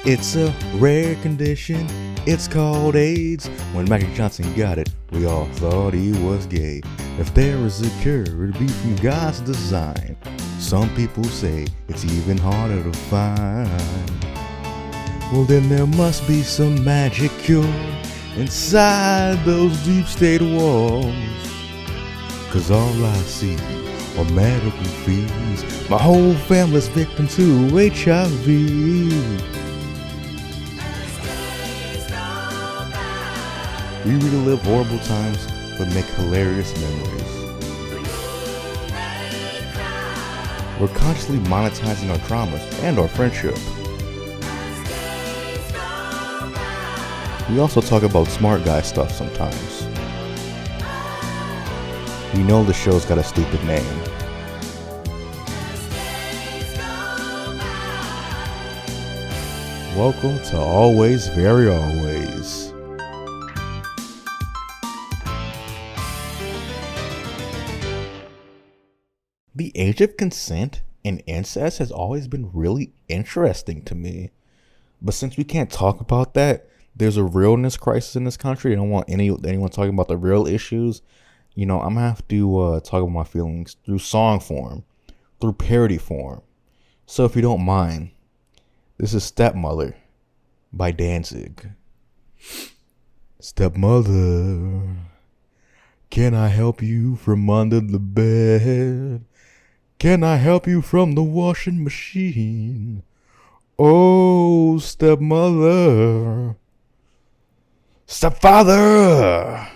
It's a rare condition, it's called AIDS. When Magic Johnson got it, we all thought he was gay. If there was a cure, it'd be from God's design. Some people say it's even harder to find. Well, then there must be some magic cure inside those deep state walls. Cause all I see are medical fees. My whole family's victim to HIV. We relive horrible times, but make hilarious memories. We're consciously monetizing our traumas and our friendship. We also talk about smart guy stuff sometimes. We know the show's got a stupid name. Welcome to Always Very Always. The age of consent and incest has always been really interesting to me. But since we can't talk about that, there's a realness crisis in this country. I don't want anyone talking about the real issues. You know, I'm going to have to talk about my feelings through song form, through parody form. So if you don't mind, this is Stepmother by Danzig. Stepmother, can I help you from under the bed? Can I help you from the washing machine? Oh, stepmother. Stepfather,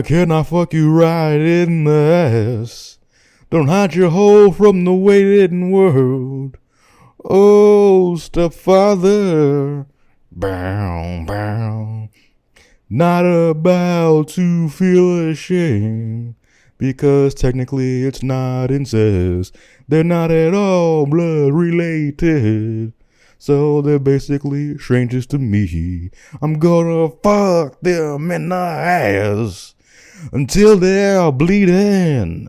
can I fuck you right in the ass? Don't hide your hole from the waiting world. Oh, stepfather. Bow, bow. Not about to feel ashamed. Because technically it's not incest. They're not at all blood related. So they're basically strangers to me. I'm gonna fuck them in the ass until they're bleeding.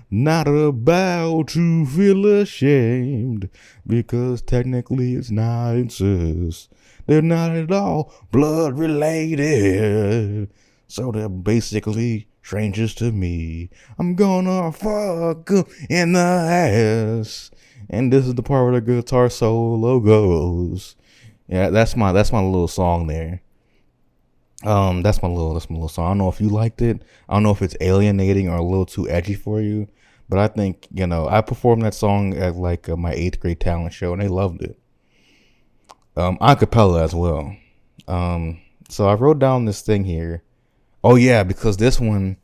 Not about to feel ashamed. Because technically it's not incest. They're not at all blood related. So they're basically strangers to me. I'm gonna fuck in the ass. And this is the part where the guitar solo goes. Yeah, that's my little song there. That's my little song. I don't know if you liked it. I don't know if it's alienating or a little too edgy for you. But I think, you know, I performed that song at like my 8th grade talent show and they loved it. A cappella as well. So I wrote down this thing here. Oh yeah, because this one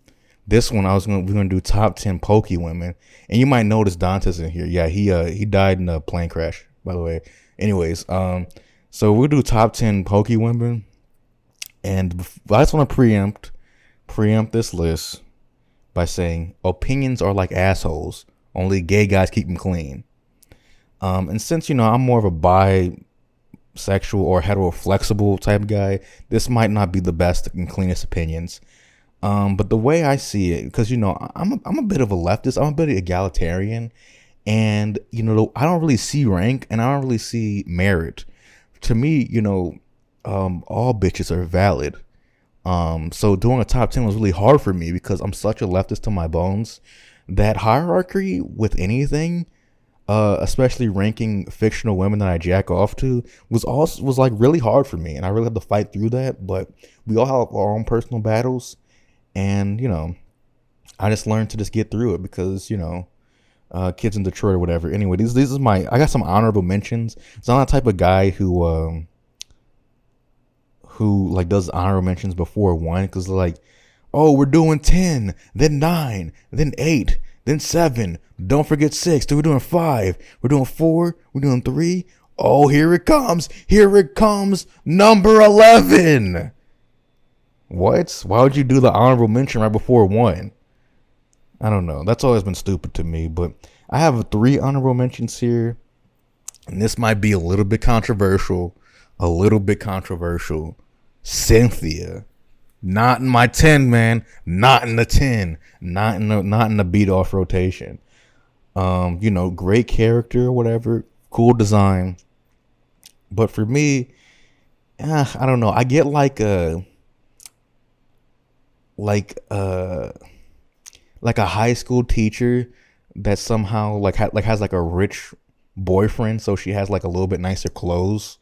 we're gonna do top 10 PokeWomen, and you might notice Dante's in here. Yeah, he died in a plane crash, by the way. Anyways, so we'll do top 10 PokeWomen, and I just want to preempt this list by saying opinions are like assholes. Only gay guys keep them clean. And since I'm more of a bisexual or heteroflexible type guy, this might not be the best and cleanest opinions. But the way I see it, because I'm a bit of a leftist, I'm a bit egalitarian, and I don't really see rank and I don't really see merit. To me, all bitches are valid. So doing a top 10 was really hard for me because I'm such a leftist to my bones. That hierarchy with anything, especially ranking fictional women that I jack off to, was like really hard for me, and I really had to fight through that. But we all have our own personal battles, and I just learned to just get through it because kids in Detroit or whatever. Anyway, these is I got some honorable mentions. So I'm not the type of guy who like does honorable mentions before one, because like, oh, we're doing 10, then 9, then 8, then 7. Don't forget 6. Then we're doing 5. We're doing 4. We're doing 3. Oh, here it comes. Here it comes. Number 11. What? Why would you do the honorable mention right before 1? I don't know. That's always been stupid to me. But I have 3 honorable mentions here. And this might be a little bit controversial. Cynthia. Not in my 10, man. Not in the 10. Not in the beat off rotation. Great character, whatever, cool design. But for me, I don't know. I get like a high school teacher that somehow has like a rich boyfriend, so she has like a little bit nicer clothes.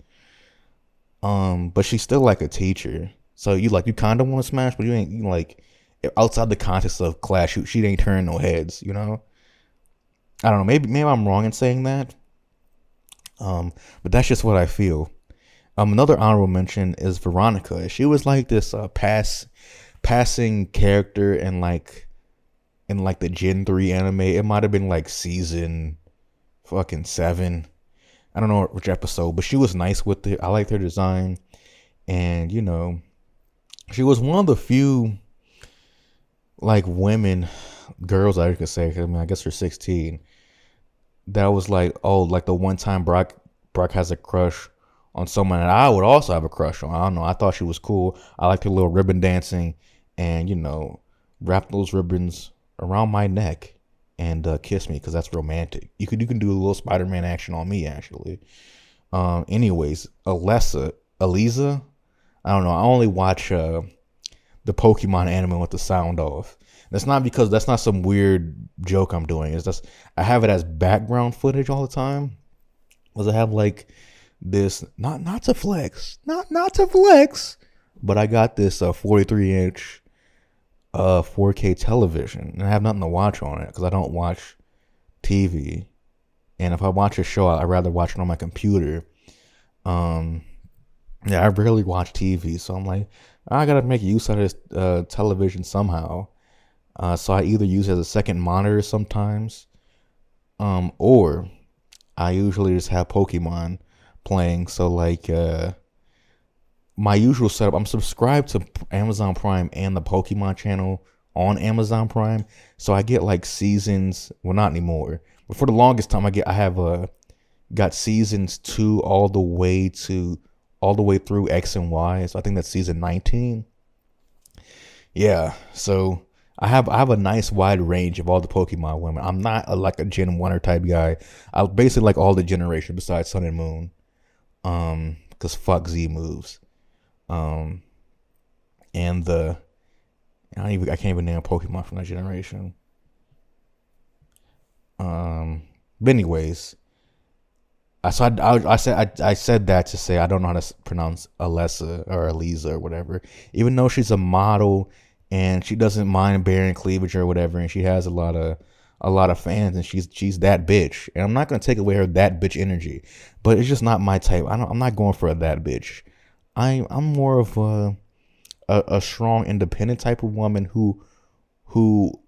But she's still like a teacher. So you kind of want to smash, but you ain't like outside the context of class. She ain't turning no heads. I don't know. Maybe I'm wrong in saying that. But that's just what I feel. Another honorable mention is Veronica. She was like this passing character in the Gen 3 anime. It might have been like season fucking 7. I don't know which episode, but she was nice with it. I liked her design. And, she was one of the few like girls I could say. I mean, I guess her 16. That was like, oh, like the one time Brock has a crush on someone that I would also have a crush on. I don't know. I thought she was cool. I liked her little ribbon dancing and, wrap those ribbons around my neck and kiss me because that's romantic. You can do a little Spider-Man action on me, actually. Anyways, Eliza, I don't know. I only watch the Pokemon anime with the sound off. That's not because that's not some weird joke I'm doing. It's just I have it as background footage all the time. Because I have like this not to flex, but I got this 43-inch 4K television, and I have nothing to watch on it because I don't watch TV. And if I watch a show, I'd rather watch it on my computer. Yeah, I rarely watch TV, so I'm like, I gotta make use of this television somehow. So I either use it as a second monitor sometimes, or I usually just have Pokemon playing. So like my usual setup, I'm subscribed to Amazon Prime and the Pokemon channel on Amazon Prime, so I get like seasons. Well, not anymore, but for the longest time, I have got seasons 2 all the way through X and Y. So I think that's season 19. Yeah, so I have a nice wide range of all the Pokemon women. I'm not like a Gen 1 type guy. I basically like all the generations besides Sun and Moon. Cause fuck Z moves. And I can't even name a Pokemon from that generation. But anyways, I said that to say I don't know how to pronounce Eliza or whatever. Even though she's a model and she doesn't mind bearing cleavage or whatever, and she has a lot of fans, and she's that bitch. And I'm not gonna take away her that bitch energy, but it's just not my type. I'm not going for a that bitch. I'm more of a strong, independent type of woman who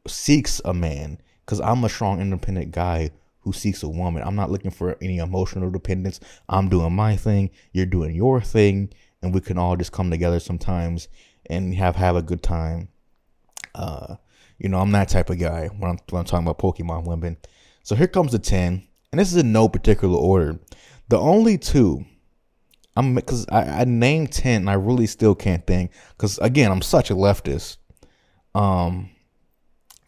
seeks a man. Cause I'm a strong, independent guy who seeks a woman. I'm not looking for any emotional dependence. I'm doing my thing. You're doing your thing, and we can all just come together sometimes and have a good time. I'm that type of guy when I'm talking about Pokemon women. So here comes the 10, and this is in no particular order. The only two, because I named 10, and I really still can't think, because again, I'm such a leftist.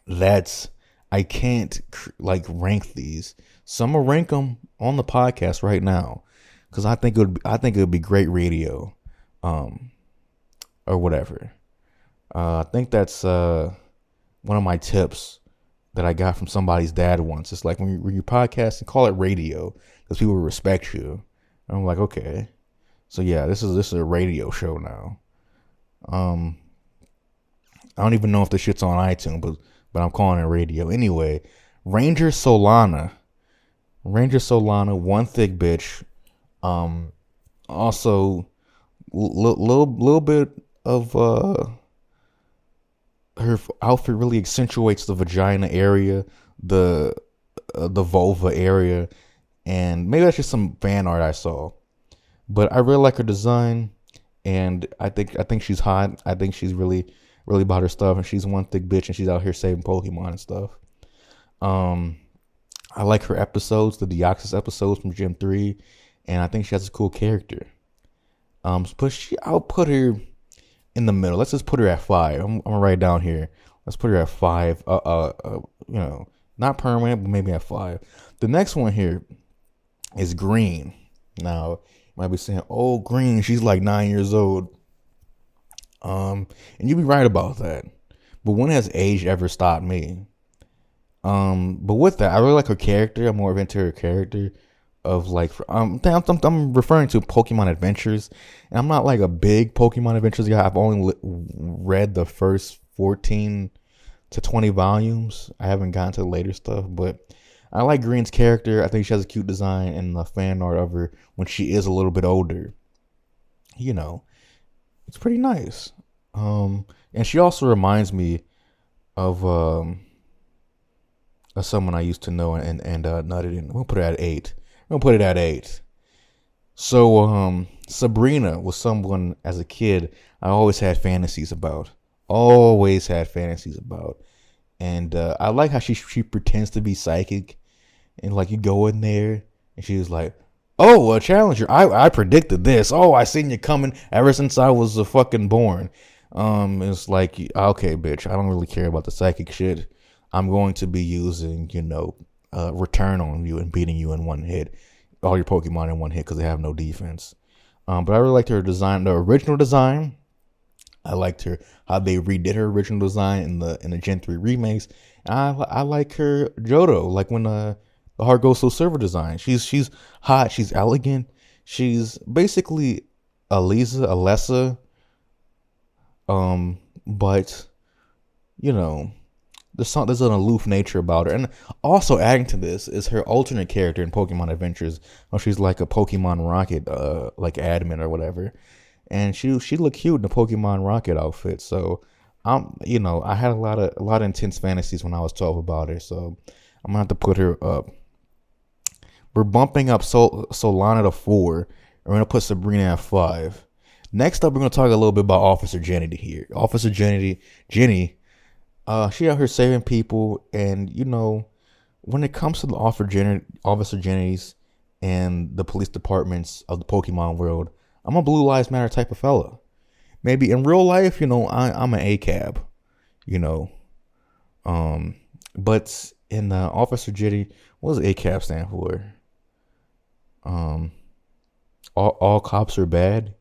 That's I can't rank these. So I'm gonna rank them on the podcast right now, because I think it would be great radio, or whatever. I think that's one of my tips that I got from somebody's dad once. It's like when you podcast and call it radio, because people respect you. And I'm like, okay, so yeah, this is a radio show now. I don't even know if the shit's on iTunes, but I'm calling it radio anyway. Ranger Solana, one thick bitch. Also, little bit of her outfit really accentuates the vagina area, the vulva area, and maybe that's just some fan art I saw. But I really like her design, and I think she's hot. I think she's really about her stuff, and she's one thick bitch, and she's out here saving Pokemon and stuff. I like her episodes, the Deoxys episodes from Gen 3, and I think she has a cool character. But I'll put her in the middle. Let's just put her at 5. I'm gonna write it down here. Let's put her at 5. Not permanent, but maybe at 5. The next one here is green. Now, you might be saying, "Oh, green, she's like 9 years old." And you'd be right about that. But when has age ever stopped me? But with that, I really like her character. I'm more into her character of like I'm referring to Pokemon Adventures, and I'm not like a big Pokemon Adventures guy. I've only read the first 14 to 20 volumes. I haven't gotten to the later stuff, but I like Green's character. I think she has a cute design, and the fan art of her when she is a little bit older, you know, it's pretty nice. And she also reminds me of someone I used to know and nutted in. We'll put it at 8. We'll put it at 8. So Sabrina was someone as a kid I always had fantasies about. Always had fantasies about. And I like how she pretends to be psychic. And like you go in there and she was like, "Oh, a challenger. I predicted this. Oh, I seen you coming ever since I was fucking born." It's like, okay, bitch, I don't really care about the psychic shit. I'm going to be using, return on you and beating you in one hit. All your Pokemon in one hit because they have no defense. But I really liked her design, the original design. I liked her how they redid her original design in the Gen 3 remakes. And I like her Johto, like when the Heart Gold Soul Silver design. She's hot, she's elegant. She's basically Alessa. But there's an aloof nature about her. And also adding to this is her alternate character in Pokemon Adventures. She's like a Pokemon Rocket, like admin or whatever. And she looked cute in the Pokemon Rocket outfit. So I had a lot of intense fantasies when I was 12 about her. So I'm gonna have to put her up. We're bumping up Solana to 4. We're gonna put Sabrina at 5. Next up, we're gonna talk a little bit about Officer Jenny here. Officer Jenny, she out here saving people, and when it comes to the Officer Jenny's and the police departments of the Pokemon world, I'm a Blue Lives Matter type of fella. Maybe in real life, I'm an ACAB, but in Officer Jenny, what does ACAB stand for? All cops are bad.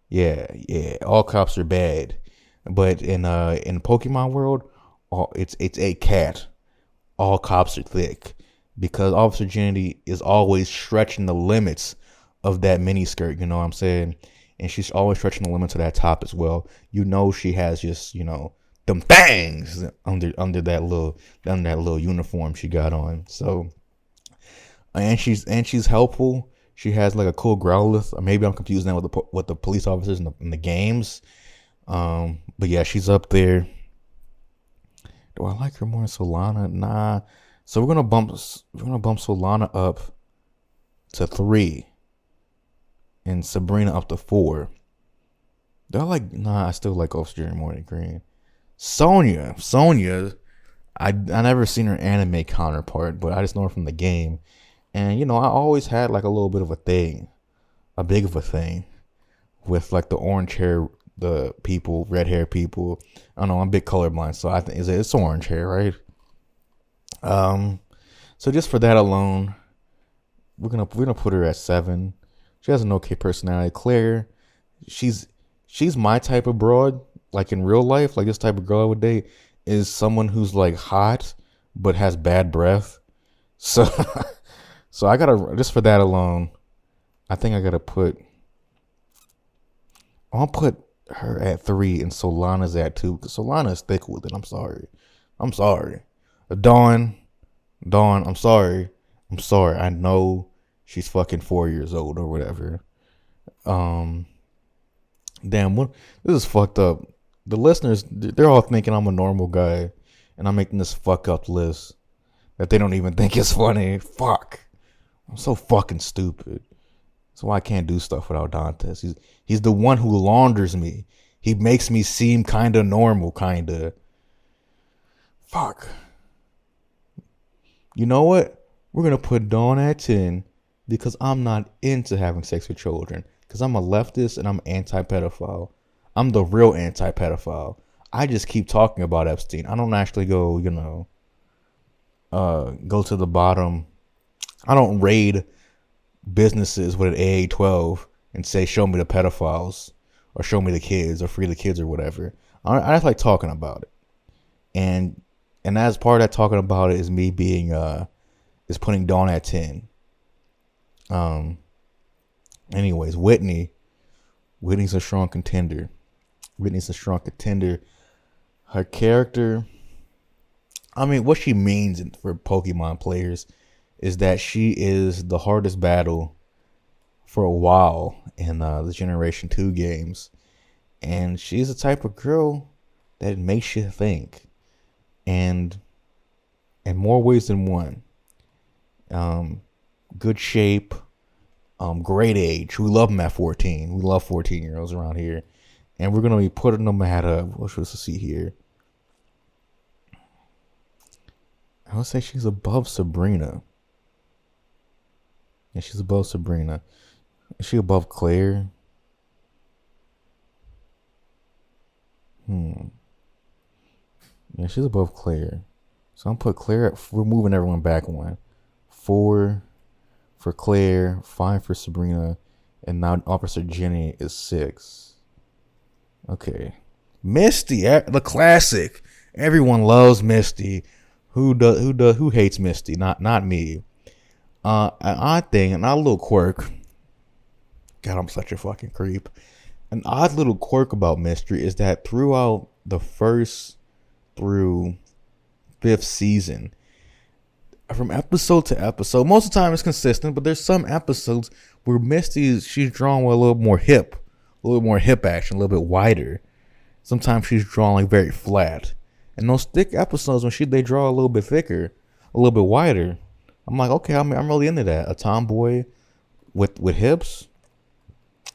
Yeah, all cops are bad. But in Pokemon world, it's a cat. All cops are thick, because Officer Jenny is always stretching the limits of that mini skirt. You know what I'm saying? And she's always stretching the limits of that top as well. She has just them fangs under that little uniform she got on. So, and she's helpful. She has like a cool Growlithe. Or maybe I'm confusing that with the police officers in the games. But yeah, she's up there. Do I like her more than Solana? Nah. So we're gonna bump Solana up to 3, and Sabrina up to 4. I still like Officer Jenny more than Green. Sonya, I never seen her anime counterpart, but I just know her from the game. And I always had like a little bit of a thing, a big of a thing, with like the orange hair, the people, red hair people. I don't know, I'm a bit colorblind, so I think it's orange hair, right? So just for that alone, we're gonna put her at 7. She has an okay personality. Claire, she's my type of broad. Like in real life, like this type of girl I would date is someone who's like hot but has bad breath. So so I gotta, just for that alone, I think I'll put her at 3 and Solana's at 2, because Solana's thick with it. I'm sorry. Dawn, I'm sorry. I know she's fucking 4 years old or whatever. Damn, this is fucked up. The listeners, they're all thinking I'm a normal guy, and I'm making this fuck up list that they don't even think is funny. Fuck. I'm so fucking stupid. That's why I can't do stuff without Dantes. He's the one who launders me. He makes me seem kind of normal, kind of. Fuck. You know what? We're going to put Dawn at 10 because I'm not into having sex with children. Because I'm a leftist and I'm anti-pedophile. I'm the real anti-pedophile. I just keep talking about Epstein. I don't actually go, go to the bottom. I don't raid businesses with an AA-12 and say, show me the pedophiles or show me the kids or free the kids or whatever. I just like talking about it. And as part of that talking about it is me being, is putting Dawn at 10. Anyways, Whitney's a strong contender. Her character, I mean, what she means for Pokemon players is that she is the hardest battle for a while in the Generation 2 games. And she's the type of girl that makes you think. And in more ways than one. Good shape. Great age. We love them at 14. We love 14-year-olds around here. And we're going to be putting them at what should we see here? I would say she's above Sabrina. Yeah, she's above Sabrina. Is she above Claire? Yeah, she's above Claire. So I'm put Claire at, we're moving everyone back one. 4 for Claire, 5 for Sabrina, and now Officer Jenny is 6. Okay. Misty, the classic. Everyone loves Misty. Who hates Misty? Not me. An odd thing, an odd little quirk. God, I'm such a fucking creep. An odd little quirk about Misty is that throughout the first through 5th season, from episode to episode, most of the time it's consistent, but there's some episodes where she's drawn with a little more hip action, a little bit wider. Sometimes she's drawn like very flat. And those thick episodes when they draw a little bit thicker, a little bit wider, I'm like, okay, I'm really into that. A tomboy with hips,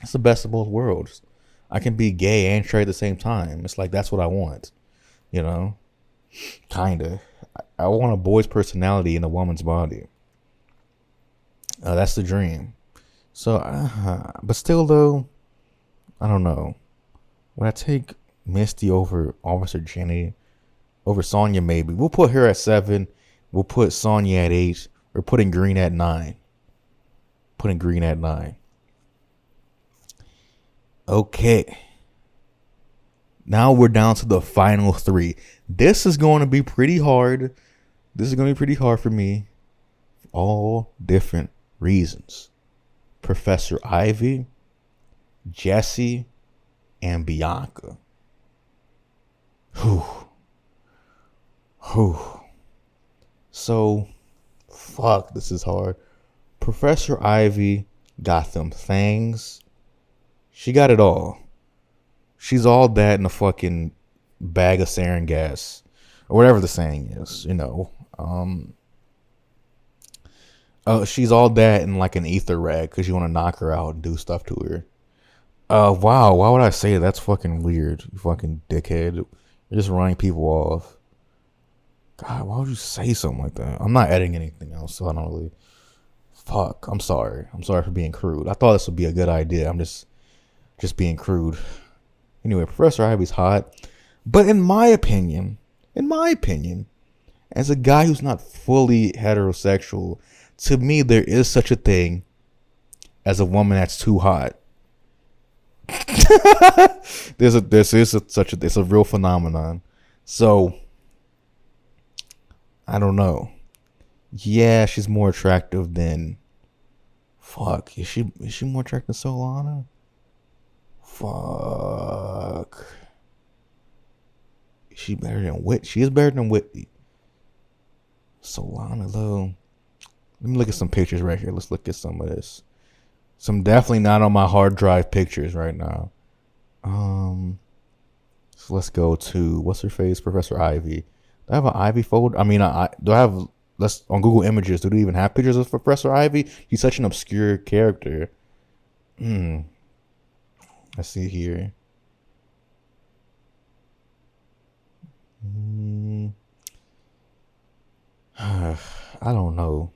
it's the best of both worlds. I can be gay and straight at the same time. It's like that's what I want, kinda. I want a boy's personality in a woman's body. That's the dream. So, but still though, I don't know. Would I take Misty over Officer Jenny? Over Sonya, maybe. We'll put her at 7. We'll put Sonya at 8. We're putting Green at 9. Okay. Now we're down to the final 3. This is going to be pretty hard. For me. For all different reasons. Professor Ivy, Jessie, and Bianca. So, fuck, this is hard. Professor Ivy got them things. She got it all. She's all that in a fucking bag of sarin gas. Or whatever the saying is, she's all that in like an ether rag because you want to knock her out and do stuff to her. Wow, why would I say that? That's fucking weird, you fucking dickhead. You're just running people off. God, why would you say something like that? I'm not editing anything else, so I don't really... Fuck, I'm sorry. I'm sorry for being crude. I thought this would be a good idea. I'm just being crude. Anyway, Professor Ivy's hot. But in my opinion, as a guy who's not fully heterosexual, to me, there is such a thing as a woman that's too hot. It's a real phenomenon. So I don't know. Yeah, she's more attractive than. Fuck, is she more attractive than Solana? Fuck. She better than Whit. She is better than Whitney. Solana though. Let me look at some pictures right here. Let's look at some of this. Some definitely not on my hard drive pictures right now. So let's go to what's her face, Professor Ivy. Do I have an Ivy folder? I mean, do I have? Let's on Google Images. Do they even have pictures of Professor Ivy? He's such an obscure character. Let's see here. I don't know.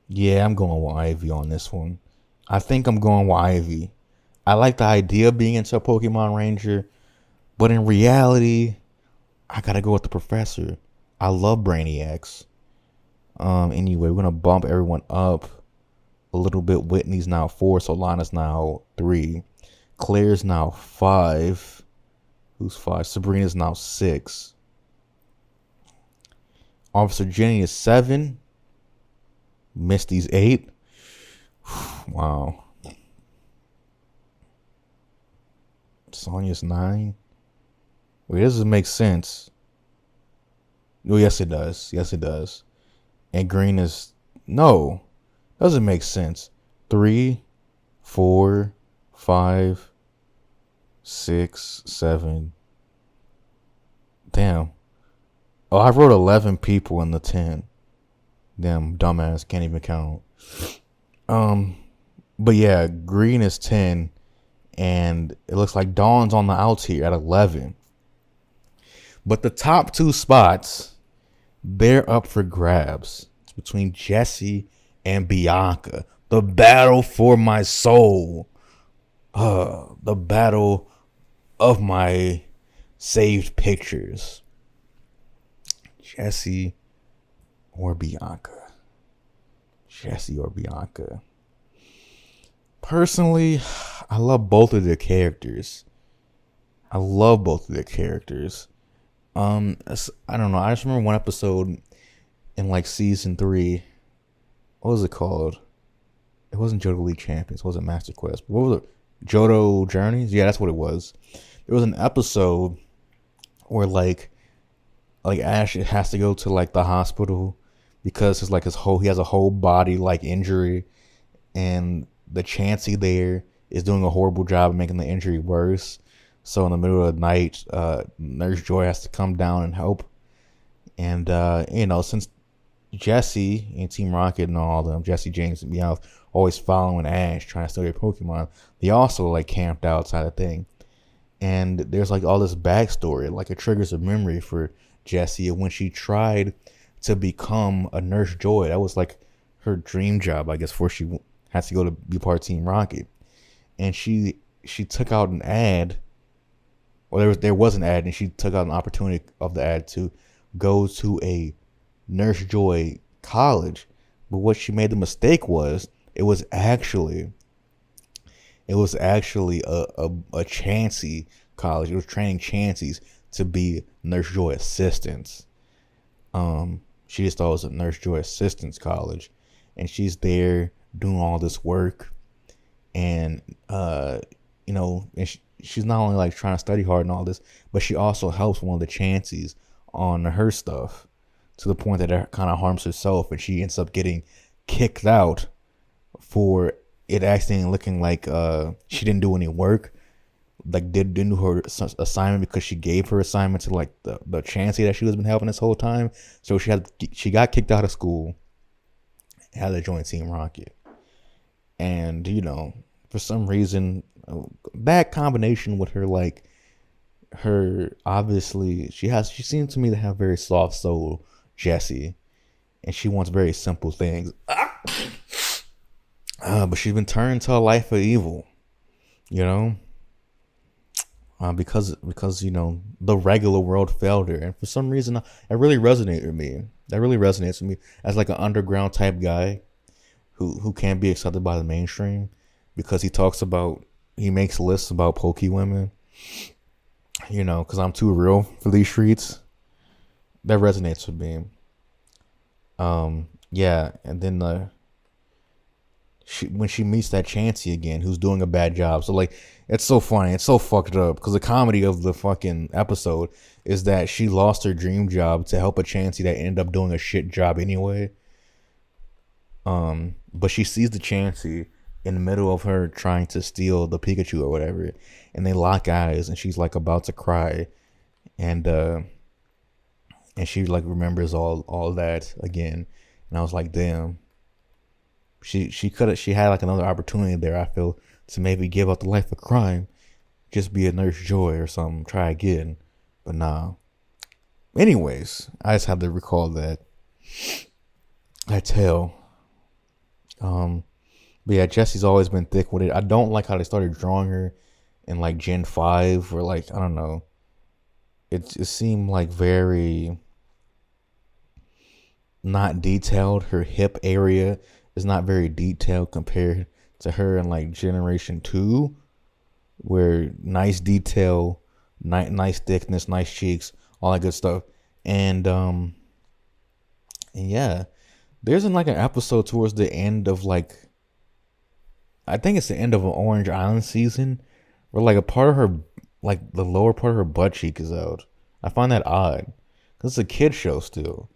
Yeah, I'm going with Ivy on this one. I think I'm going with Ivy. I like the idea of being into a Pokemon Ranger, but in reality, I gotta go with the Professor. I love Brainiacs. Anyway, we're gonna bump everyone up a little bit. Whitney's now 4, Solana's now 3, Claire's now 5. Who's 5? Sabrina's now 6. Officer Jenny is 7. Misty's 8. Wow. Sonya's 9. Wait, this doesn't make sense. Oh, yes, it does. Yes, it does. And Green is... No. Doesn't make sense. 3, 4, 5, 6, 7. Damn. Oh, I wrote 11 people in the 10. Damn, dumbass. Can't even count. But yeah, Green is 10. And it looks like Dawn's on the outs here at 11. But the top 2 spots, they're up for grabs. It's between Jessie and Bianca. The battle for my soul. The battle of my saved pictures. Jessie or Bianca. Jessie or Bianca. Personally, I love both of their characters. I don't know. I just remember one episode in like season 3. What was it called? It wasn't Johto League Champions. It wasn't Master Quest. What was it? Johto Journeys? Yeah, that's what it was. There was an episode where like Ash has to go to like the hospital because it's like he has a whole body like injury, and the Chansey there is doing a horrible job of making the injury worse. So in the middle of the night, Nurse Joy has to come down and help. And since Jessie and Team Rocket and all of them, Jessie, James, and Meowth, always following Ash, trying to steal their Pokemon, they also like camped outside the thing. And there's like all this backstory, like it triggers a memory for Jessie when she tried to become a Nurse Joy. That was like her dream job, I guess, before she has to go to be part of Team Rocket. And she took out an ad. Well, there was an ad, and she took out an opportunity of the ad to go to a Nurse Joy college. But what she made the mistake was it was actually a Chansey college. It was training Chanseys to be Nurse Joy assistants. She just thought it was a Nurse Joy assistants college, and she's there doing all this work, and she's not only like trying to study hard and all this, but she also helps one of the Chanseys on her stuff to the point that it kind of harms herself, and she ends up getting kicked out for it accidentally looking like she didn't do any work, like didn't do her assignment because she gave her assignment to like the Chansey that she was been helping this whole time. So she got kicked out of school, had to join Team Rocket, and for some reason that combination with her obviously she seems to me to have very soft soul, Jessie, and she wants very simple things. But she's been turned to a life of evil, because the regular world failed her, and for some reason it really resonated with me. That really resonates with me as like an underground type guy who can't be accepted by the mainstream because he makes lists about PokeWomen, because I'm too real for these streets. That resonates with me. Yeah, and then when she meets that Chansey again, who's doing a bad job. So like, it's so funny. It's so fucked up because the comedy of the fucking episode is that she lost her dream job to help a Chansey that ended up doing a shit job anyway. But she sees the Chansey in the middle of her trying to steal the Pikachu or whatever, and they lock eyes, and she's like about to cry, and she like remembers all that again, and I was like, damn. She had like another opportunity there, I feel, to maybe give up the life of crime, just be a Nurse Joy or something, try again, but nah. Anyways, I just had to recall that tale. But yeah, Jesse's always been thick with it. I don't like how they started drawing her in like Gen 5 or like, I don't know. It seemed like very not detailed. Her hip area is not very detailed compared to her in like Generation 2, where nice detail, nice thickness, nice cheeks, all that good stuff. And yeah, there's like an episode towards the end of like, I think it's the end of an Orange Island season, where like a part of her, like the lower part of her butt cheek is out. I find that odd because it's a kid show still.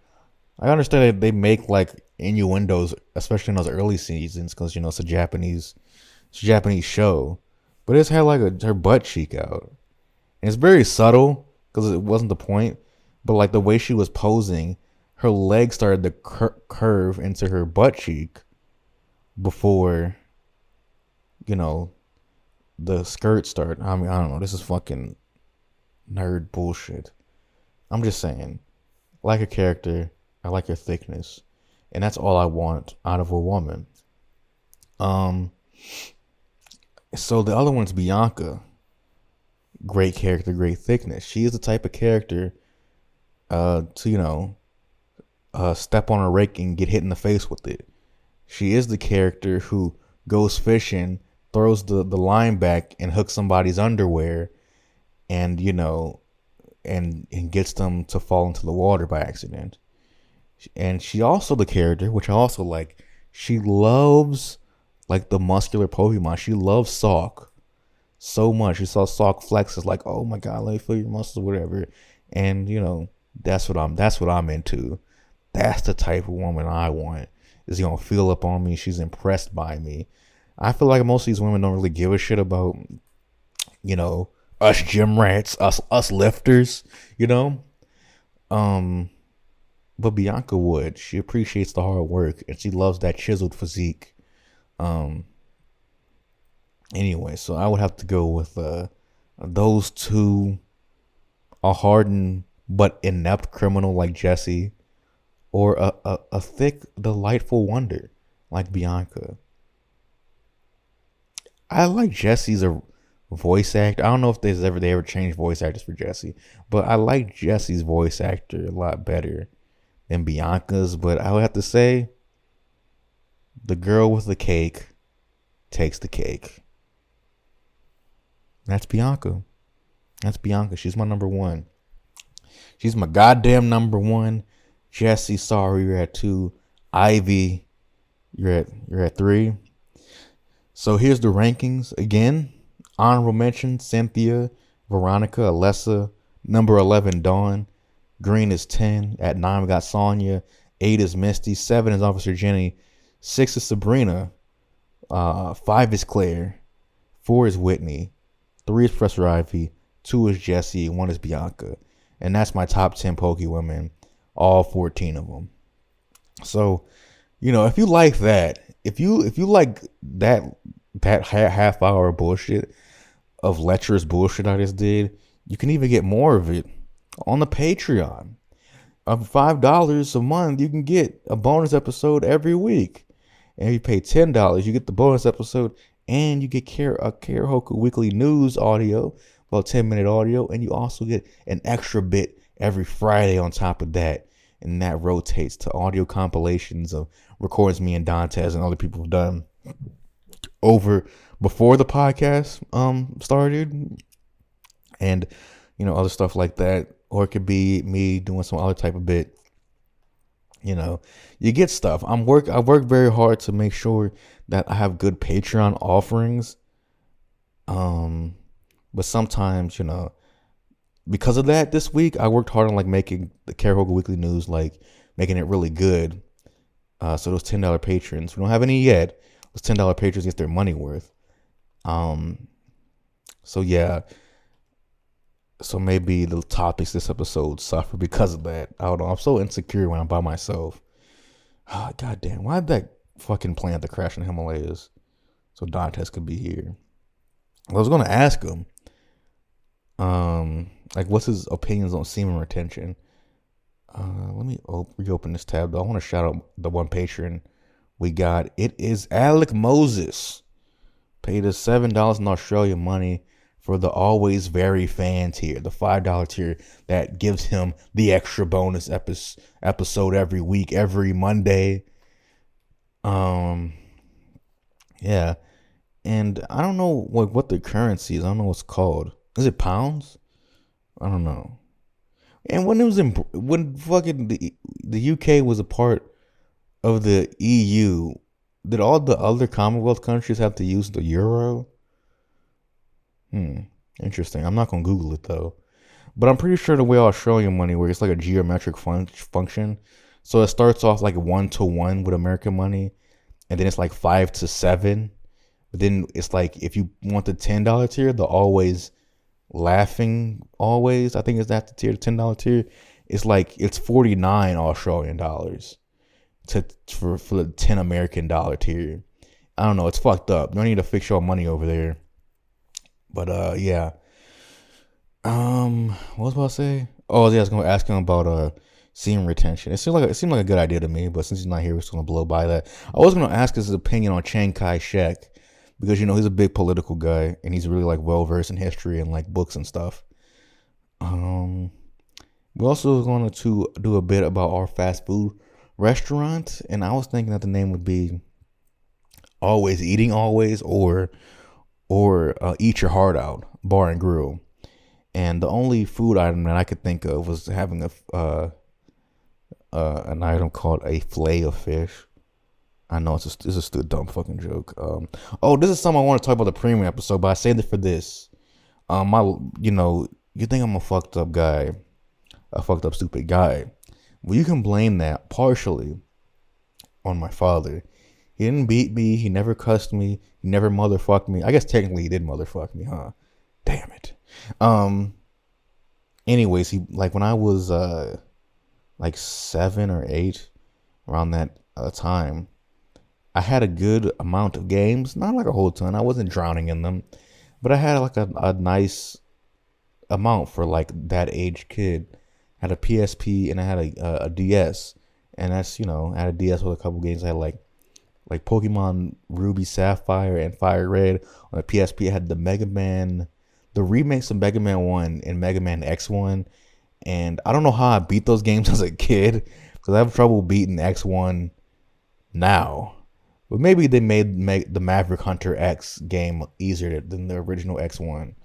I understand that they make like innuendos, especially in those early seasons, because it's a Japanese show. But it's had like her butt cheek out, and it's very subtle because it wasn't the point. But like the way she was posing, her leg started to curve into her butt cheek before, the skirt started. I mean, I don't know. This is fucking nerd bullshit. I'm just saying, like a character, I like her thickness, and that's all I want out of a woman. So the other one's Bianca. Great character, great thickness. She is the type of character to step on a rake and get hit in the face with it. She is the character who goes fishing, throws the line back and hooks somebody's underwear, and and gets them to fall into the water by accident. And she also the character, which I also like. She loves like the muscular Pokemon. She loves Sock so much. She saw Sock flex. It's like, oh my god, let me feel your muscles, whatever. And that's what I'm into. That's the type of woman I want. Is feel up on me. She's impressed by me. I feel like most of these women don't really give a shit about, us gym rats, us lifters, But Bianca would. She appreciates the hard work and she loves that chiseled physique. Anyway, so I would have to go with those two, a hardened but inept criminal like Jesse, or a thick, delightful wonder like Bianca. I like Jesse's voice actor. I don't know if they ever changed voice actors for Jesse, but I like Jesse's voice actor a lot better than Bianca's. But I would have to say, the girl with the cake takes the cake. That's Bianca. That's Bianca. She's my number one. She's my goddamn number one. Jesse, sorry, you're at 2. Ivy, you're at 3. So here's the rankings again. Honorable mention: Cynthia, Veronica, Alessa. Number 11, Dawn. Green is 10. At 9, we got Sonya. 8 is Misty. 7 is Officer Jenny. 6 is Sabrina. 5 is Claire. 4 is Whitney. 3 is Professor Ivy. 2 is Jessie. 1 is Bianca. And that's my top 10 PokeWomen. All 14 of them. So, if you like that, if you like that half hour bullshit of lecherous bullshit I just did, you can even get more of it on the Patreon. Of $5 a month, you can get a bonus episode every week. And if you pay $10, you get the bonus episode and you get a Karahoku Weekly News audio, about 10-minute audio, and you also get an extra bit every Friday on top of that. And that rotates to audio compilations of recordings me and Dantes and other people have done over before the podcast started, and other stuff like that. Or it could be me doing some other type of bit. You get stuff. I work very hard to make sure that I have good Patreon offerings. But sometimes, because of that, this week I worked hard on like making the Karahoku Weekly News, like making it really good. So those $10 patrons, we don't have any yet. Those $10 patrons get their money worth. So yeah. So maybe the topics this episode suffer because of that. I don't know. I'm so insecure when I'm by myself. God damn. Why did that fucking plan to crash in the Himalayas so Dantes could be here? I was going to ask him, like, what's his opinions on semen retention? Let me reopen this tab, though. I want to shout out the one patron We got it is Alec Moses. Paid us $7 in Australian money for the always very fan tier, the $5 tier that gives him the extra bonus episode every week, every Monday. Yeah, and I don't know what the currency is. I don't know what's called. Is it pounds? I don't know. And when fucking the UK was a part of the EU, did all the other Commonwealth countries have to use the euro? Interesting. I'm not gonna Google it though, but I'm pretty sure the way Australian money works, it's like a geometric function. So it starts off like 1-to-1 with American money, and then it's like 5-to-7. But then it's like if you want the $10 tier, the always laughing always, I think is that the tier, the $10 tier. It's like it's 49 Australian dollars for the 10 American dollar tier. I don't know, it's fucked up. You need to fix your money over there. But yeah. What was I about to say? Oh yeah, I was gonna ask him about seam retention. It seemed like a good idea to me, but since he's not here, we're just gonna blow by that. I was gonna ask his opinion on Chiang Kai-shek, because he's a big political guy and he's really like well versed in history and like books and stuff. We're also going to do a bit about our fast food restaurant, and I was thinking that the name would be Always Eating Always or Eat Your Heart Out Bar and Grill. And the only food item that I could think of was having an item called a fillet of fish. I know it's just a dumb fucking joke. This is something I want to talk about the premium episode, but I saved it for this. You think I'm a fucked up guy, a fucked up stupid guy. Well, you can blame that partially on my father. He didn't beat me. He never cussed me. He never motherfucked me. I guess technically he did motherfuck me, huh? Damn it. Anyways, he like when I was like 7 or 8, around that time, I had a good amount of games, not like a whole ton. I wasn't drowning in them, but I had like a nice amount for like that age kid. I had a PSP and I had a DS, and that's I had a DS with a couple games. I had like Pokemon Ruby Sapphire and Fire Red. On the PSP, I had the Mega Man, the remakes of Mega Man 1 and Mega Man X1. And I don't know how I beat those games as a kid, because I have trouble beating X1 now. But maybe they made the Maverick Hunter X game easier than the original X1.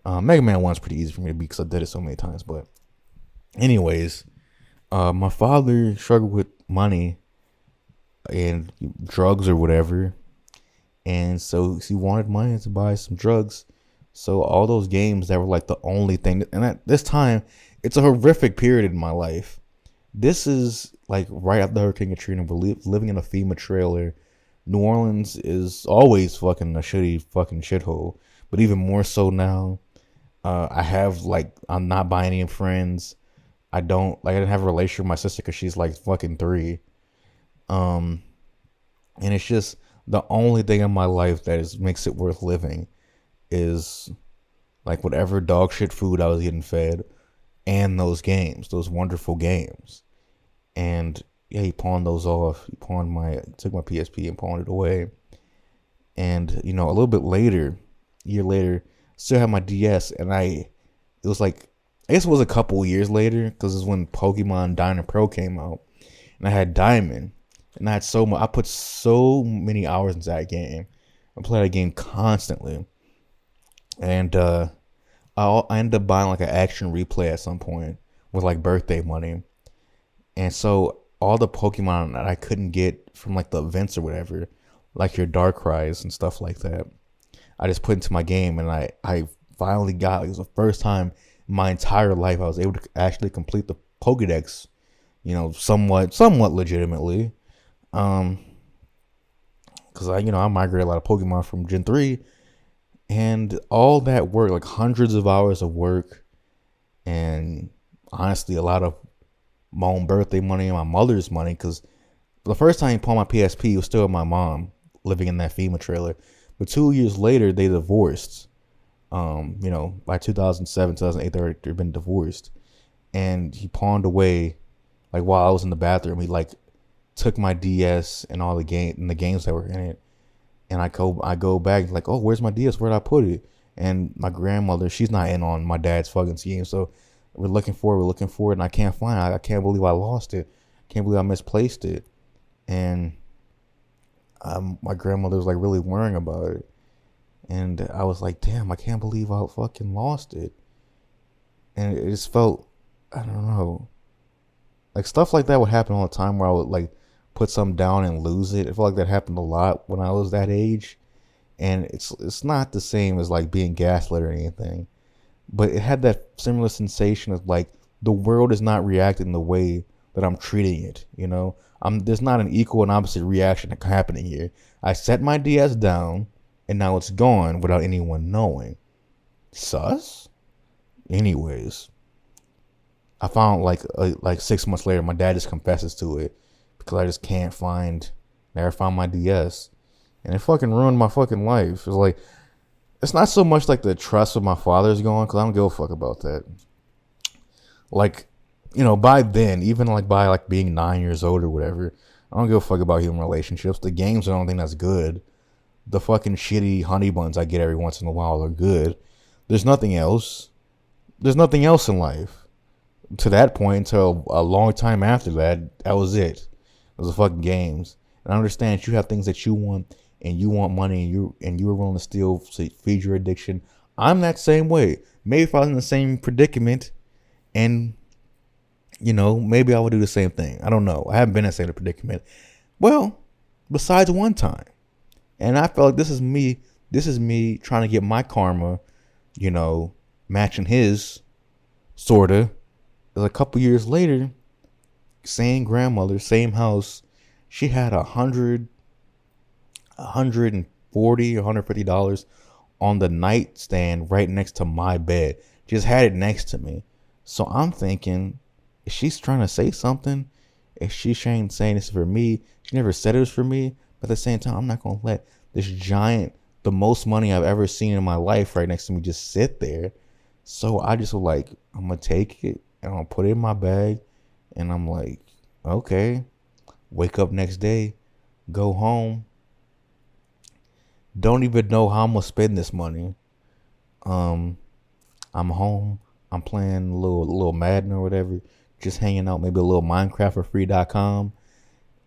Mega Man 1 is pretty easy for me to beat because I did it so many times. But anyways, my father struggled with money and drugs or whatever. And so he wanted money to buy some drugs. So all those games that were like the only thing. And at this time, it's a horrific period in my life. This is like right after Hurricane Katrina. We're living in a FEMA trailer. New Orleans is always fucking a shitty fucking shithole, but even more so now. I'm not buying any friends. I didn't have a relationship with my sister because she's like fucking 3. And it's just the only thing in my life that makes it worth living is like whatever dog shit food I was getting fed and those games, those wonderful games. And yeah, he pawned those off. He took my PSP and pawned it away. And a little bit later, year later, still had my DS, and I guess it was a couple years later, because it's when Pokemon Diamond Pro came out, and I had Diamond, and I put so many hours into that game. I played that game constantly, and I ended up buying like an action replay at some point with like birthday money, and so all the Pokemon that I couldn't get from like the events or whatever, like your Darkrai's and stuff like that, I just put into my game, and I finally got it. Was the first time in my entire life I was able to actually complete the Pokedex, somewhat legitimately. Because I migrated a lot of Pokemon from Gen 3, and all that work, like hundreds of hours of work, and honestly a lot of my own birthday money and my mother's money, because the first time he pawned my PSP, it was still with my mom living in that FEMA trailer. But 2 years later, they divorced. By 2007, 2008, they'd been divorced. And he pawned away, like while I was in the bathroom, he like took my DS and all the games that were in it, and I go back like, oh, where's my DS? Where'd I put it? And my grandmother, she's not in on my dad's fucking scheme, so we're looking for it, and I can't find it. I can't believe I lost it. I can't believe I misplaced it. And my grandmother was like really worrying about it, and I was like, damn, I can't believe I fucking lost it. And it just felt, I don't know, like stuff like that would happen all the time where I would like put something down and lose it. I feel like that happened a lot when I was that age, and it's not the same as like being gaslit or anything, but it had that similar sensation of like the world is not reacting the way that I'm treating it. There's not an equal and opposite reaction happening here. I set my DS down, and now it's gone without anyone knowing. Sus. Anyways, I found like 6 months later, my dad just confesses to it because I just never found my DS, and it fucking ruined my fucking life. It's like, it's not so much like the trust with my father's gone, because I don't give a fuck about that. Like, by then, even like by like being 9 years old or whatever, I don't give a fuck about human relationships. The games, I don't think that's good. The fucking shitty honey buns I get every once in a while are good. There's nothing else. There's nothing else in life. To that point, until a long time after that, that was it. It was the fucking games. And I understand you have things that you want, and you want money, and you were willing to steal to feed your addiction. I'm that same way. Maybe if I was in the same predicament, and maybe I would do the same thing. I don't know. I haven't been in the same predicament. Well, besides one time. And I felt like this is me. This is me trying to get my karma, matching his, sorta. It was a couple years later, same grandmother, same house. She had $140 or $150 on the nightstand right next to my bed. Just had it next to me. So I'm thinking, if she's trying to say something, if she's saying this is for me, she never said it was for me. But at the same time, I'm not going to let this giant, the most money I've ever seen in my life right next to me just sit there. So I just was like, I'm going to take it and I'm going to put it in my bag. And I'm like, okay. Wake up next day, go home. Don't even know how I'm going to spend this money. I'm home. I'm playing a little Madden or whatever. Just hanging out, maybe a little Minecraft for free.com.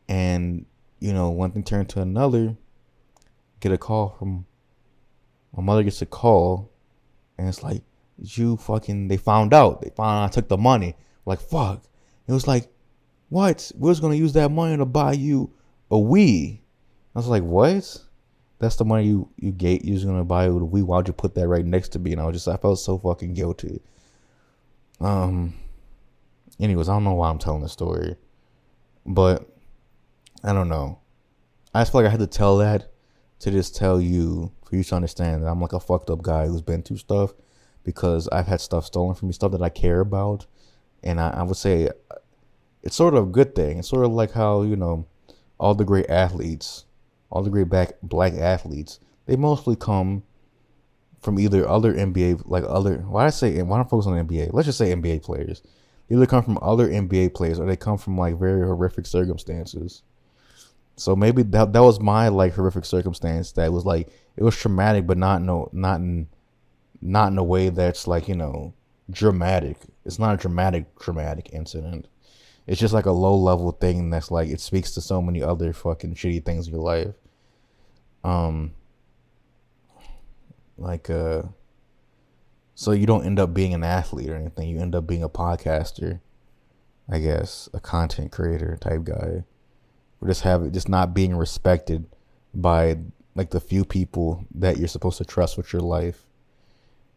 And, one thing turned to another. Get a call from, my mother gets a call. And it's like, they found out. They found out I took the money. Like, fuck. It was like, what? We was going to use that money to buy you a Wii. I was like, what? That's the money you was going to buy you a Wii. Why'd you put that right next to me? And I felt so fucking guilty. Anyways, I don't know why I'm telling the story. But, I don't know. I just feel like I had to tell that to just tell you, for you to understand that I'm like a fucked up guy who's been through stuff, because I've had stuff stolen from me, stuff that I care about. And I would say it's sort of a good thing. It's sort of like how, all the great athletes, all the great black athletes, they mostly come from either other NBA, why don't I focus on the NBA? Let's just say NBA players. They either come from other NBA players, or they come from like very horrific circumstances. So maybe that was my like horrific circumstance. That was like, it was traumatic, but not in a way that's like, dramatic. It's not a traumatic incident. It's just like a low level thing that's like, it speaks to so many other fucking shitty things in your life. So you don't end up being an athlete or anything. You end up being a podcaster, I guess, a content creator type guy. Or just not being respected by like the few people that you're supposed to trust with your life.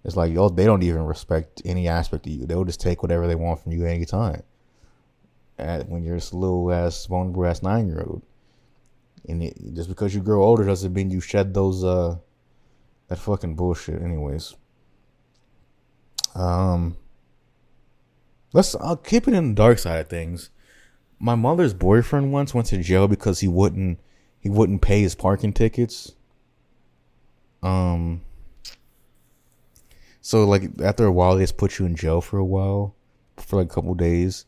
It's like, they don't even respect any aspect of you. They'll just take whatever they want from you at any time. When you're this little ass, vulnerable ass 9-year-old. And just because you grow older doesn't mean you shed those, that fucking bullshit. Anyways. I'll keep it in the dark side of things. My mother's boyfriend once went to jail because he wouldn't pay his parking tickets. So like after a while, they just put you in jail for a while, for like a couple days,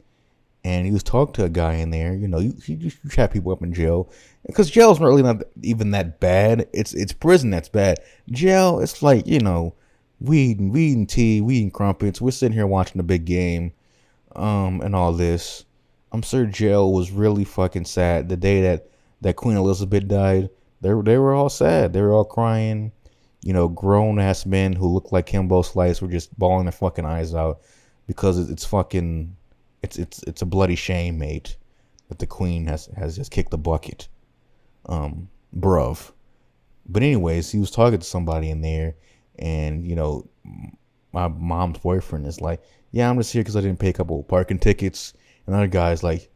and he was talking to a guy in there. You know, you chat people up in jail because jail's not really not even that bad. It's prison that's bad. Jail, it's like, you know, we eating tea, we eating crumpets. We're sitting here watching the big game, and all this. I'm sure jail was really fucking sad the day that Queen Elizabeth died. They were all sad. They were all crying. You know, grown ass men who look like Kimbo Slice were just bawling their fucking eyes out because it's fucking it's a bloody shame, mate, that the Queen has just kicked the bucket, bruv. But anyways, he was talking to somebody in there, and you know, my mom's boyfriend is like, "Yeah, I'm just here because I didn't pay a couple parking tickets." And other guy's like,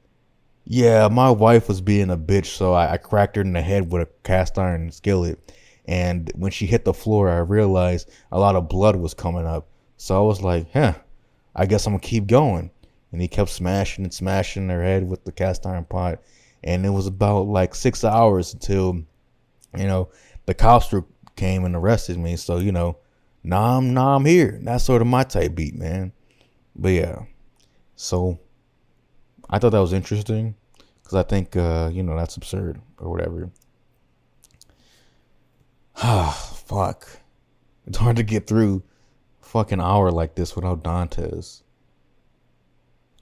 "Yeah, my wife was being a bitch, so I cracked her in the head with a cast iron skillet. And when she hit the floor, I realized a lot of blood was coming up. So I was like, I guess I'm going to keep going." And he kept smashing and smashing her head with the cast iron pot. And it was about like 6 hours until, you know, the cops came and arrested me. So, you know, now I'm here. That's sort of my type beat, man. But yeah, so I thought that was interesting because I think, you know, that's absurd or whatever. Fuck. It's hard to get through a fucking hour like this without Dantes.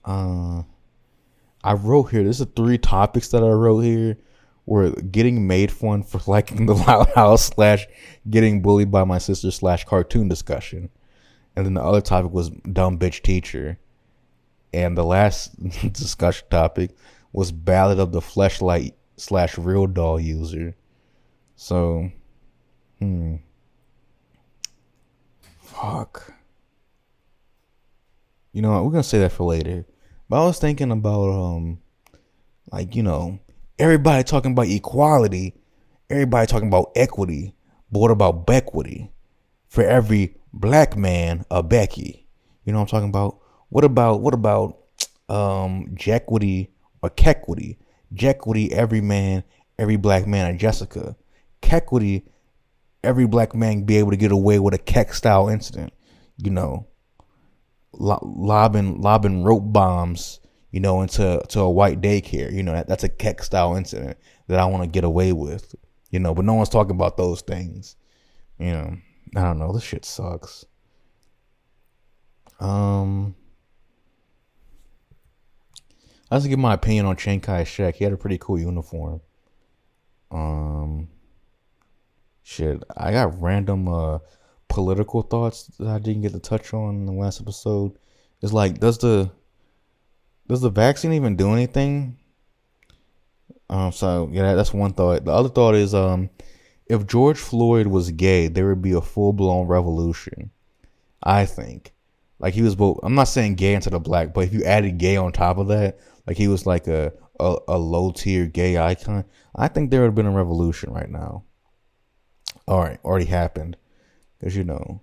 I wrote here, this is 3 topics that I wrote here. Were getting made fun for liking the Loud House / getting bullied by my sister / cartoon discussion. And then the other topic was dumb bitch teacher. And the last discussion topic was Ballad of the Fleshlight / real doll user. So, fuck. You know what? We're gonna say that for later. But I was thinking about like, you know, everybody talking about equality, everybody talking about equity, but what about Bequity? For every black man, a Becky. You know what I'm talking about? What about Jequity or Kequity? Jequity, every man, every black man, a Jessica. Kequity, every black man be able to get away with a Keck style incident. You know, lobbing rope bombs, you know, into a white daycare. You know, that's a Keck style incident that I want to get away with. You know, but no one's talking about those things. You know, I don't know. This shit sucks. I have to give my opinion on Chiang Kai-shek. He had a pretty cool uniform. Shit, I got random political thoughts that I didn't get to touch on in the last episode. It's like, does the vaccine even do anything? So yeah, that's one thought. The other thought is, if George Floyd was gay, there would be a full blown revolution. I think, like, he was both. I'm not saying gay into the black, but if you added gay on top of that, like he was like a low tier gay icon, I think there would have been a revolution right now. All right, already happened, because you know,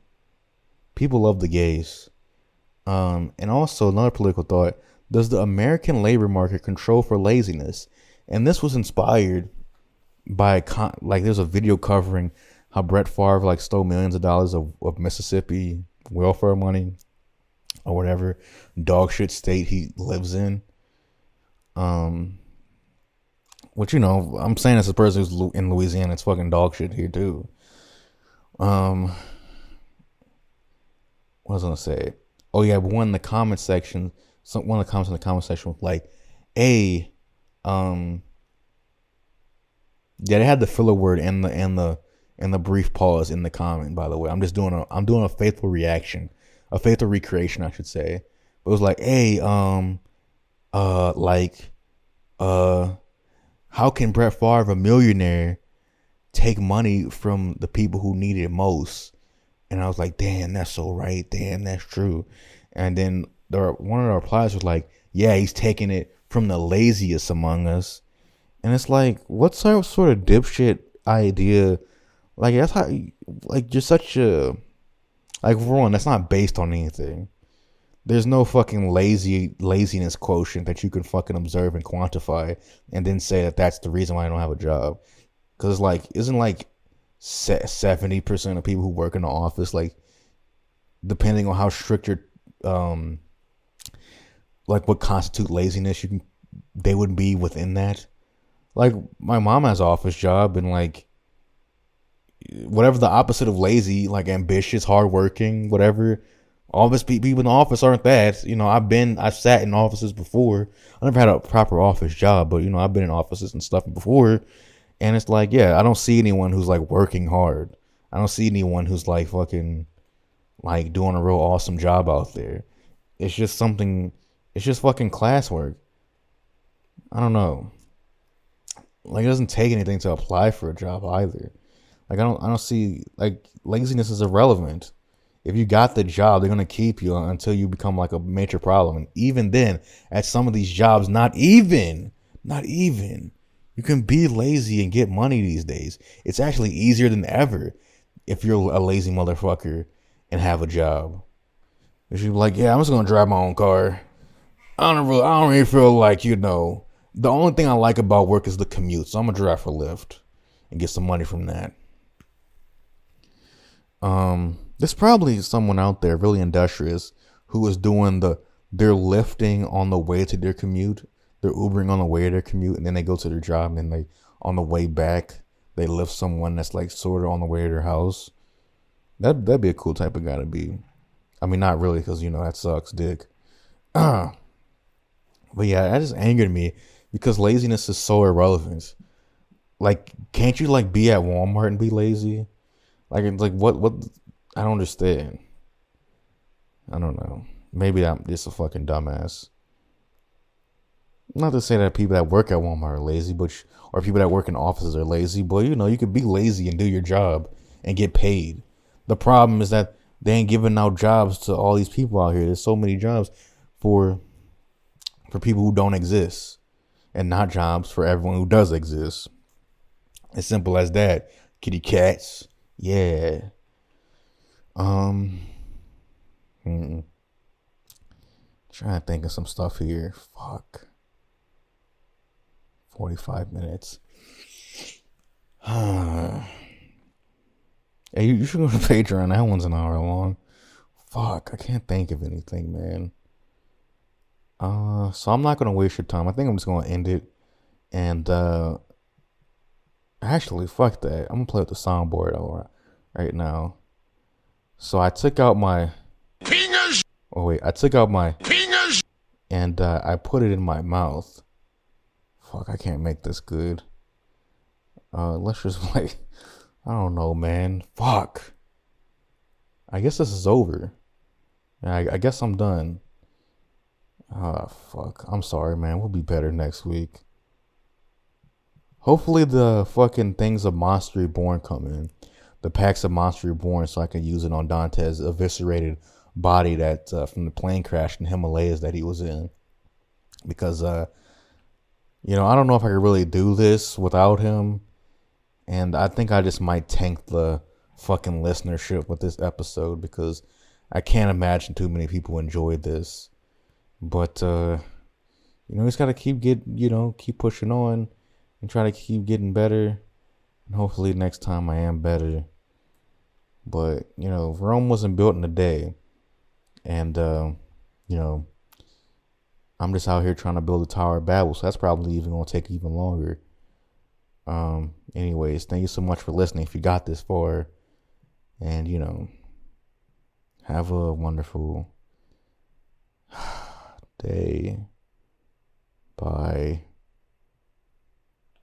people love the gays. And also another political thought: does the American labor market control for laziness? And this was inspired by like there's a video covering how Brett Favre like stole millions of dollars of Mississippi welfare money or whatever dog shit state he lives in. Which, you know, I'm saying as a person who's in Louisiana, it's fucking dog shit here too. What was I gonna say? Oh yeah, but one in the comment section, one of the comments in the comment section was like, "Hey, yeah, they had the filler word and the brief pause in the comment. By the way, I'm doing a faithful reaction, a faithful recreation, I should say. It was like, hey, how can Brett Favre, a millionaire, take money from the people who need it most? And I was like, damn, that's so right. Damn, that's true. And then one of the replies was like, yeah, he's taking it from the laziest among us. And it's like, what sort of dipshit idea? Like, that's how, like, you're such a, like, for one, that's not based on anything. There's no fucking laziness quotient that you can fucking observe and quantify and then say that that's the reason why I don't have a job. Because, like, isn't like 70% of people who work in the office, like, depending on how strict your like what constitute laziness, they would be within that. Like my mom has an office job, and like whatever the opposite of lazy, like ambitious, hardworking, whatever. Office people in the office aren't that. I've sat in offices before. I never had a proper office job, but I've been in offices and stuff before, and it's like, yeah, I don't see anyone who's like working hard. I don't see anyone who's like fucking like doing a real awesome job out there. It's just something. It's just fucking classwork. I don't know. Like it doesn't take anything to apply for a job either. Like I don't see, like, laziness is irrelevant. If you got the job, they're gonna keep you until you become like a major problem. And even then, at some of these jobs, not even, you can be lazy and get money these days. It's actually easier than ever if you're a lazy motherfucker and have a job. If you're like, yeah, I'm just gonna drive my own car. I don't really feel like, the only thing I like about work is the commute. So I'm gonna drive for Lyft and get some money from that. There's probably someone out there really industrious who is doing they're lifting on the way to their commute. They're Ubering on the way to their commute, and then they go to their job, and then on the way back, they lift someone that's like sort of on the way to their house. That'd be a cool type of guy to be. I mean, not really, because that sucks dick. But yeah, that just angered me because laziness is so irrelevant. Like, can't you like be at Walmart and be lazy? Like, it's like what? I don't understand. I don't know. Maybe I'm just a fucking dumbass. Not to say that people that work at Walmart are lazy, or people that work in offices are lazy, but you could be lazy and do your job and get paid. The problem is that they ain't giving out jobs to all these people out here. There's so many jobs for people who don't exist, and not jobs for everyone who does exist. As simple as that. Kitty cats. Yeah. Trying to think of some stuff here. Fuck. 45 minutes. Hey, you should go to Patreon. That one's an hour long. Fuck, I can't think of anything, man. So I'm not gonna waste your time. I think I'm just gonna end it. And actually, fuck that. I'm gonna play with the soundboard right now. So I took out my fingers. Oh wait, I took out my fingers and I put it in my mouth. Fuck, I can't make this good. Let's just like, I don't know, man. Fuck. I guess this is over. I guess I'm done. Fuck. I'm sorry, man. We'll be better next week. Hopefully the fucking things of Monster Reborn come in. The packs of Monster Reborn, so I can use it on Dante's eviscerated body that from the plane crash in Himalayas that he was in. Because I don't know if I could really do this without him. And I think I just might tank the fucking listenership with this episode because I can't imagine too many people enjoyed this. But just gotta keep pushing on and try to keep getting better. And hopefully next time I am better. But, Rome wasn't built in a day. And I'm just out here trying to build a Tower of Babel, so that's probably even gonna take even longer. Anyways, thank you so much for listening if you got this far. And have a wonderful day. Bye.